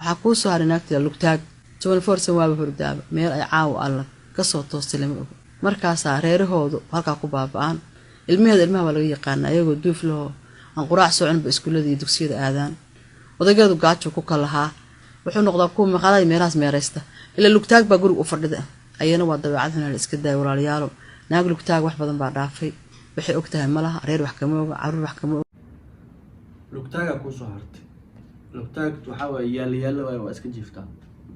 waxaa kuu soo haray naagta lugtaag 24 sano waaba hurdaaba meel ay caaw alla ka soo toostay lama ogo markaasaa reerahoodu halkaa ku baaba'aan ilmaha waa laga yaqaan ayagoo duuf loo aan quraac soo cunba iskuulada iyo dugsiyada aadaan odageedu gaajo ku kalahaa wuxuu noqdaa kuwa maqaalay meelahaas meeraysta ila lugtaag baa guriga u fadhida ayana waa dabeecad xun iska daay walaalayaal naag lugtaag wax badan baa dhaafay waxay ogtahay malaha reer wax kama oga caruur wax kama oga lugtaaga ku soo hartay lugtaag waxa way yaal waa iska jiiftaa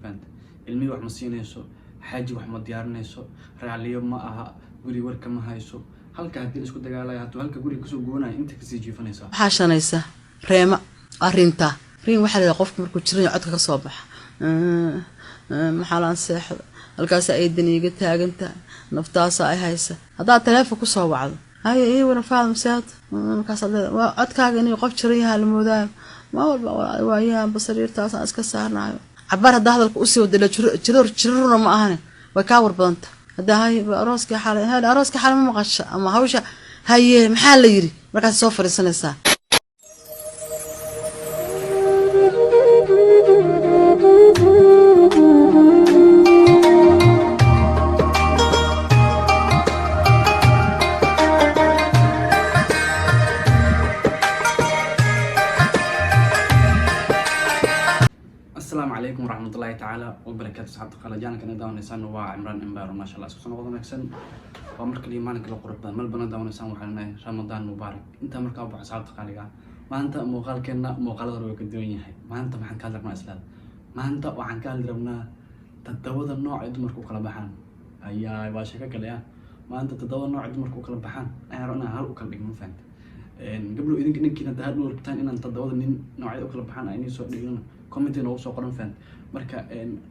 fahanta ilmi wax ma siinayso xaaji wax ma diyaarinayso raaliyo ma aha guri warka ma hayso halka hadii isku dagaalay haddii halka guri ka soo goonay inta ka sii jiifanaysa waxa shanaysa reema arinta riin waxa la qofku markuu jirin codka ka soo baxa maxalan seexda halkaas ay daniga taaganta naftaas ay haysa hadaa telefoon ku soo wacdo ay wana faadum saad markaas waa codkaaga inay qof jirin yahay la moodaa ma walba waa yaa basariirtaas aan iska saarnaayo cabar hada hadalku u sii wadala jirona ma ahan way ka war badanta hada hay arooska xalay ma maqasha ama hawsha haye maxaa la yiri markaas soo fariisanaysaa السلام عليكم ورحمة الله تعالى وبركاته. صحابة قلجان كنا داون إنسان وعمران إمبار ما شاء الله سبحانه وتعالى نكسن ومرك لي مانك لقرب مل بنا داون إنسان وحنا رمضان مبارك. أنت مرك أبو صحابة قلجان ما أنت مقال كنا مقال روك الدنيا هاي ما أنت محن كالر ما إسلام ما أنت وعن كالر ربنا تتدود النوع عد مركو كلبحان هيا باشك كليا ما أنت تتدود النوع عد مركو كلبحان أنا رأنا هل وكلبك مو فهمت قبل إذا كنا تهاد نور بتاعنا إن تتدود إن نوع عد كلبحان أيني صور دينا كومنتي نو سو قرن فان marka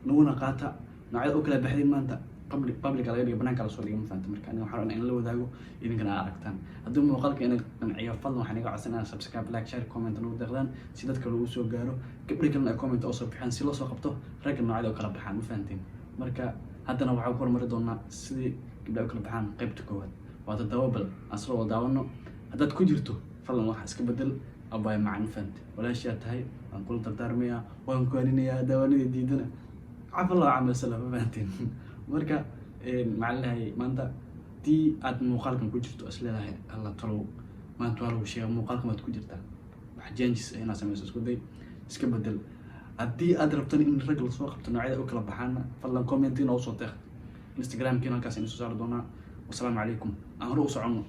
nuuna qaata noocyada oo kala baxday maanta public laga dhigo banaanka la soo dhigay maanta marka aniga waxaan rabaa in la wadaago idinkana aragtaan haddii muuqaalka inay qanciyo fadlan waxaan iga codsanaa subscribe like share comment noo deeqdaan si dadka loogu soo gaaro gabdhaha kalena ay comment oo soo bixaan si loo soo qabto ragga noocyada oo kala baxaan ma fahanteen marka haddana waxaan ku hormari doonaa sidii gabdhaha oo kala baxaan qaybta koowaad waa tadawabal asoo wadaawano haddaad ku jirto fadlan waxa iska bedel أباي معن فهمت ولا شيء تهاي أنقول ترميها وأنكونيني دواني ديدنا عف الله عمل سلام فهمتين مركا مع الله ما أنت دي أد مقالكم كوجرتو أصلا هاي الله تلو ما تولو شيء مقالكم ما تكوجرتا حجانجس هنا سمي سكوت دي سكبدل أدي أدربتني إن الرجل سواق بتنوعية أكل بحالنا فلا كومنتين أو صوتك إنستغرام كنا كاسين سوسار دونا والسلام عليكم أنا رؤوس عمو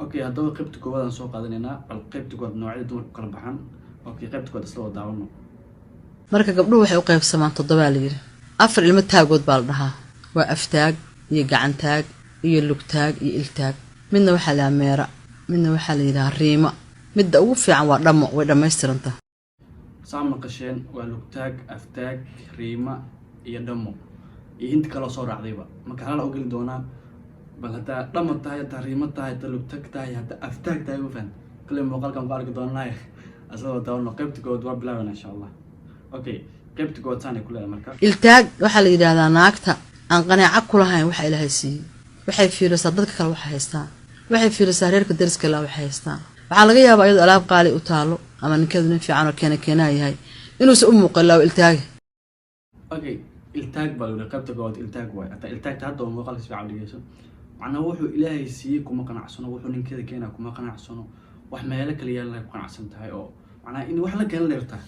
اوكي هذا قيبت كواد سو قادنينا بل قيبت كواد نوعيه دور kala baxan اوكي قيبت كواد isla wadaawno marka gabdhuhu waxay u qaybsamaan 7 la yiri afar ilmo taagood baa la dhahaa waa aftaag iyo gacan taag iyo lugtaag iyo iltaag midna waxa la meera midna waxa la yiraahdaa riima midda ugu fiican waa dhamo way dhameystiranta saama qasheen waa lugtaag aftaag riima iyo dhamo iyo inta kala soo raacdayba marka hala ogal doonaa بل هذا لما تاي تريمة تاي تلوتك تاي هذا أفتاك تاي وفن كل مقال كم قارك دون نايخ أصلا دون قيبت جود وبلا إن شاء الله أوكي قيبت جود ثاني كلها مركز التاج وحلا يرادا ناقتا أن قناع كلها وحي لها سي وحي في رصادك كل وحي يستان وحي في رسالة كدرس كلا وحي يستان وعلى غياب أيضا ألعاب قالي وتالو أما نكذب في عنو كنا هاي إنه سأمه قلا التاج أوكي التاج بالو قيبت جود التاج واي أنت التاج تهدو مقال في عبد الجيسون أنا وحو إلهي سيك وما قناعسنه وحو نين كذا كينا وما قناعسنه وحما يلك اللي يلا قناعسنت هاي أو معناه إني وحلا كان ليرته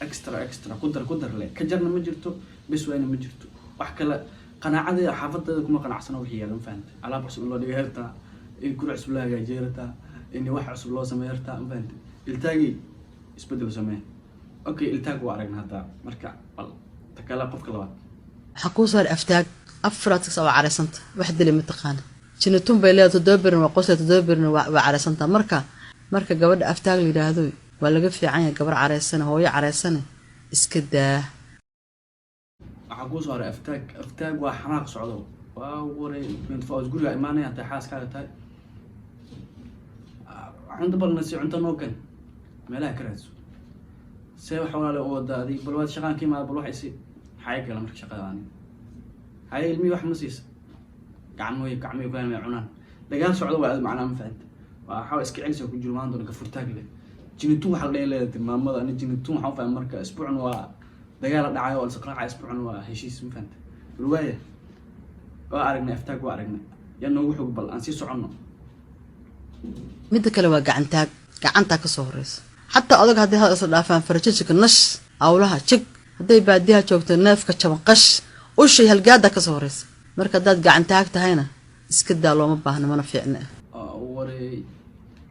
إكسترا قدر ليه كجرنا مجرته بس وين مجرته وحكلا قناعة حافظت وما قناعسنه وحي يلا فهمت على بحسب الله جيرته إن كل عسب الله جيرته إني واحد عسب الله سميرته فهمت التاجي يسبدل سماه أوكي التاج وعرقنا هذا مركع والله تكلا قف كلوات حقوصر أفتاج أفراد سوا عرسنت واحد اللي متقانة شنتون بيلا تدبر وقصة تدبر وعرسنت مركا جود أفتاج لي هذوي ولا قف عين جبر عرسنة هو عرسنة اسكده عقوز ورا أفتاج وحراق صعود ووري من فوز قول يا إيماني أنت حاس كذا تاي عند بالنسي عند نوكن ملاك رأس سوى حوالي أوضة ذي بالواد شغال كيما بالواحد يصير حياك لما مرك شغالاني هاي المي واحد مسيس كعمي كان يعنان لقال سعود وعد معنا مفعد waxaa iska celis ku jiro maanta ka furtaag leh jinitun waxa la leeyahay maamada ani jinitun waxa fahmay marka isbuucna waa dagaal dhacay oo isqraaca isbuucna waa heshiis ma fahanta ruwaaya waa aragnay aftaag waa aragnay yaa noogu xog bal aan si socono mid kale waa gacanta ka soo horeysa xataa adag hadii hada isla dhaafaan farajinka nash awlaha jig haday baadiyaha joogto neefka jaban qash u shay halgaada ka soo horeysa marka dad gacantaag tahayna iska daa looma baahna mana fiicna waray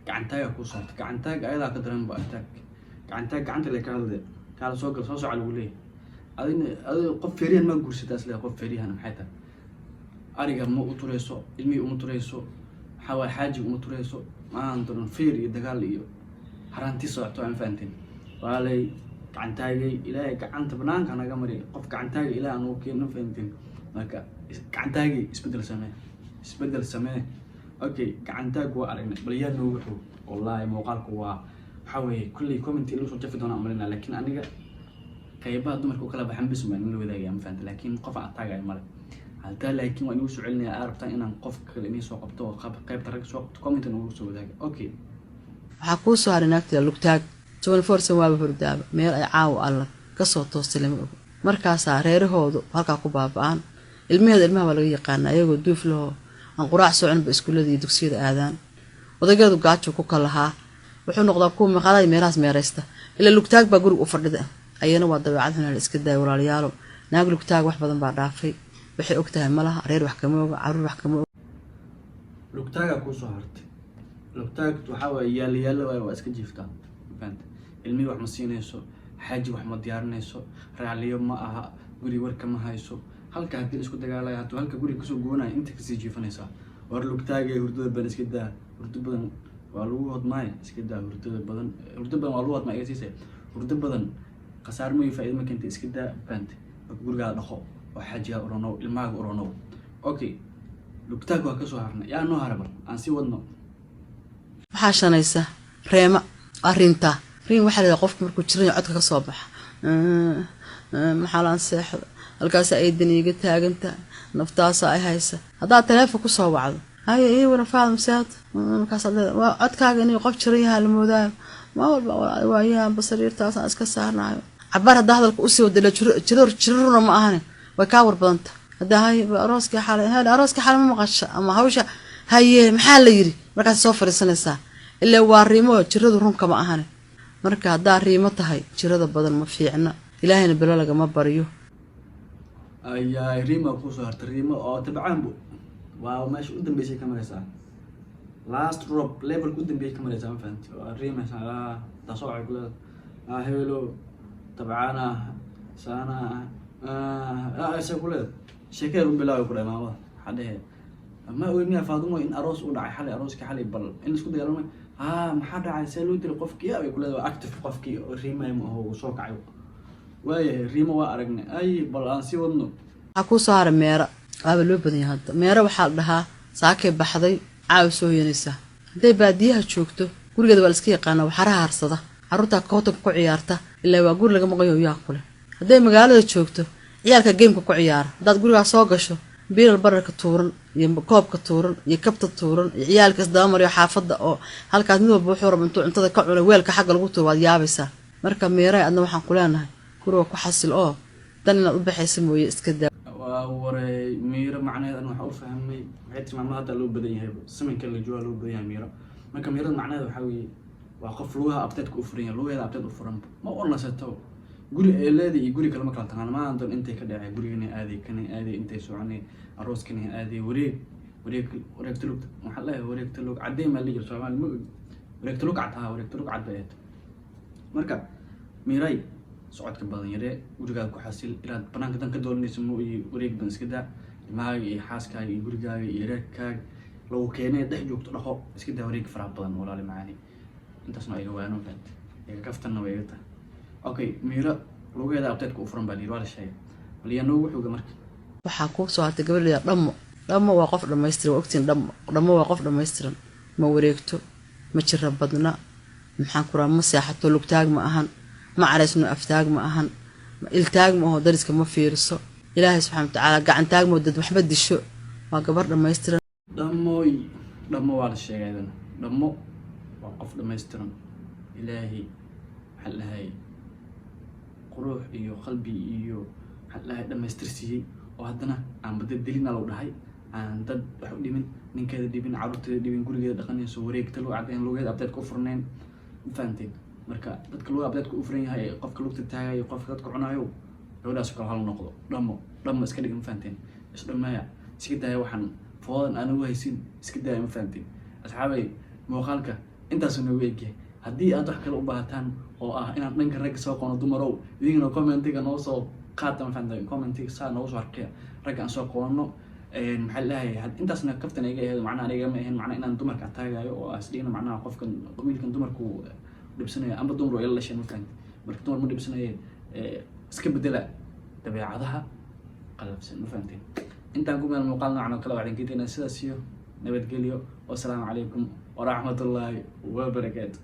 gacantaag ku saarta gacantaag ayada ka daran ba aftaag gacantaag gacanta la ka hadlay kala soo gal soo socal wulay adina qof feeriyan ma guursadaas la qof feeriyan maxay tahay ariga ma u tureyso ilmi uma tureyso xawa xaaji uma tureyso ma antan feer iyo dagaal iyo haranti socto aan faantin walay gacantaagay ilaahay gacanta banaanka naga mari qof gacantaagay ilaahay aan u keenno faantin marka gacantaagay isbedel samee okay gacantaag waa aragnay bal yaa noogu xog wallahi muuqaalku waa waxa weeye kulli comment ilaa soo jafi doona amarina laakiin aniga qaybaha dumarku kala baxan bismaan in la wadaagaa ma faantin laakiin qof aan taagay male halka laakiin waa inuu soo celinaya arabtan inaan qof kale inii soo qabto qaybta rag soo qabto comment inuu soo wadaaga okay waxa ku soo harinaagta lugtaag 24 waaba hurdaaba meel ay caaw alla ka soo toostay lama og markaas reerahoodu halka ku baabaan ilmaha waa laga yaqaan ayagoo duuf loo aan quraac socon ba iskuulada iyo dugsiyada aadaan odageedu gaajo ku kalaha wuxuu noqdaa kuwa maqaalay meeraas meeraysta ila lugtaag baa guriga u fadhida ayana waa dabeecad xun la iska daay walaalayaal naag lugtaag wax badan baa dhaafay waxay ogtahay malaha reer wax kama og caruur wax kama og lugtaaga ku soo hartay lugtaag waxa way yaal waa iska jiiftaa fahanta ilmi wax ma siinayso xaaji wax ma diyaarinayso raaliyo ma aha guri warka ma hayso halka hadii isku dagaalay haduu halka guri ka soo goonay inta ka sii jiifanaysa war lugtaaga hurdada badan iska daa hurdo badan waa lagu hodmaay iska daa hurdada badan waa lagu hodmaay siisay hurdo badan qasaar ma faa'iido ma keentay iska daa fahanta guriga dhaqo oo xaajiga urano ilmaaga urano okay lugtaag waa ka soo harnay yaa noo harbar aan si wadno waxa shanaysa reema arinta waxa la qofka markuu jiran codka ka soo baxa maxalan seexda halkaas ay daniga taaganta naftaas ay haysa hadaa telefoon ku soo wacdo hay wara faad masaad markaas waa codkaaga inay qof jiran yahay la moodaa ma walba waa yaa basariirtaas aan iska saarnaayo cabar hadaa hadalku u sii wadala jirro ma ahan way ka war badanta hadaa hay arooska xalay ma maqasha ama hawsha haye maxaa la yiri markaas soo fariisanaysa ilaa waa riimo jiradu runka ma ahan marka hadaa riimo tahay jirada badan ma fiicna ilaahayna bilo laga ma bariyo ayaa riimo ku soo hartay riimo oo tabcaan waa meesha u dambeysay kamaraysa last drop level u dambeeyay kamaraysa ma fahanti riimo taasoo ay kula hello tabcaana sana kule sheekada u bilaabay ku dhamaada hadee ma weynaa Faadumo in aroos u dhacay xalay arooska xalay bal in isku dagaalamay maxaa dhacay soo dil qofkii ay ku leeyahay active qofkii riimo ma oo soo kacay waayahay riimo waa aragnay ay bal aan si wadno waxa ku soo haray meera aaba loo badan yahay hadda meera waxa la dhahaa saakay baxday caaw soo yeelisa haday baadiyaha joogto gurigeeda waa iska yaqaan waxa raarsada caruurta koota ku ciyaarta ilaa waa guri laga maqayo yaa kule haday magaalada joogto ciyaalka gameka ku ciyaara dad guriga soo gasho biilal bararka tuuran iyo koobka tuuran iyo kabta tuuran iyo ciyaalka isdaba mariyo xaafada oo halkaas mid walba wuxuu rabo intuu cuntada ka cunay weelka xagga lagu tuuro waad yaabaysaa marka meeray adna waxaan ku leenahay guriga ku xasil oo dan inaad u baxaysa mooye iska daa waa waray miiro macnaheedu waxa u fahmay waxay tilmaamaha hadda loo badan yahay samanka la jooga loo badan yahay miiro marka miirada macnaheedu waxa weeye waa qof lugaha abteed ku furan lugaheeda abteed u furan ma ornasato guri ay leedahay iyo guri kale ma kala tagaan ma aantan intay ka dhacay gurigana aaday intay soconay arooskana aaday wareegta lug waxa la wareegta lug cadeey ma liga Soomaali ma wareegta lug cadeey marka miiray socodka badan yare gurigaada ku xasil inaad banaanka dan ka doonayso ma iyo wareeg ban iska daa ilmahaaga iyo xaaskaaga iyo gurigaaga iyo reerkaaga lagu keenay dhex joogto dhaqo iska daa wareeg faraha badan walaal macaani intaasna ay waano fahad iga kaftanna way igta okay miira lugeeda abteedka u furan baa liir waa la sheegay bal yaa noogu xooga marka waxaa ku soo hartay gabadha dhammo waa qof dhammaystiran ogtiin dhammo waa qof dhammaystiran ma wareegto ma jira badna maxaan ku raa ma seexato lugtaag ma ahan ma caraysno aftaag ma ahan iltaag ma oo dariska ma fiirso ilaahay subxaanahu wa ta'aala gacantaag ma dad waxba disho waa gabar dhammaystiran dhammo waa la sheegay dhammo waa qof dhammaystiran ilaahay maxaa lahay quruux iyo qalbi iyo maxaa lahay dhammaystirsiiyey oo haddana aan badda delina loo dhahay aan dad wax u dhimin ninkeeda dhibin carruurteeda dhibin gurigeeda dhaqanayso wareegta loo caddayn lugeeda abdeedka u furnayn ma fahanteen marka dadka luga abdeedka u furan yahay qofka lugta taagayo qofka dadka cunayo gabadhaas kale hal noqdo dhammo iska dhig ma fahanteen isdhammaaya iska daaya waxaan foodan aan ugu haysin iska daaya ma fahanteen asxaabay muuqaalka intaasuu noogu egyahay haddii aad wax kale u baahataan oo ah inaan dhanka ragga soo qono dumarow idinkana commentiga noo soo qaata ma fahanteen commentiga saa noogu soo arkaya ragga aan soo qoonno maxaa lahay intaasna kaftan iga ahayd macnaha aniga ma ahayn macnaha inaan dumarka ataagayo oo asdhiina macnaha qofkan wiilkan dumarku dhibsanaya amba dumar oo ila dhashay ma fahanteen marka dumar ma dhibsanayeen iska bedela dabeecadaha qalabsan ma fahanteen intaan ku meel muuqaal noocan oo kale waxaan geedinaa sidaas iyo nabadgelyo wasalaamu calaykum waraxmatullaahi wabarakaatu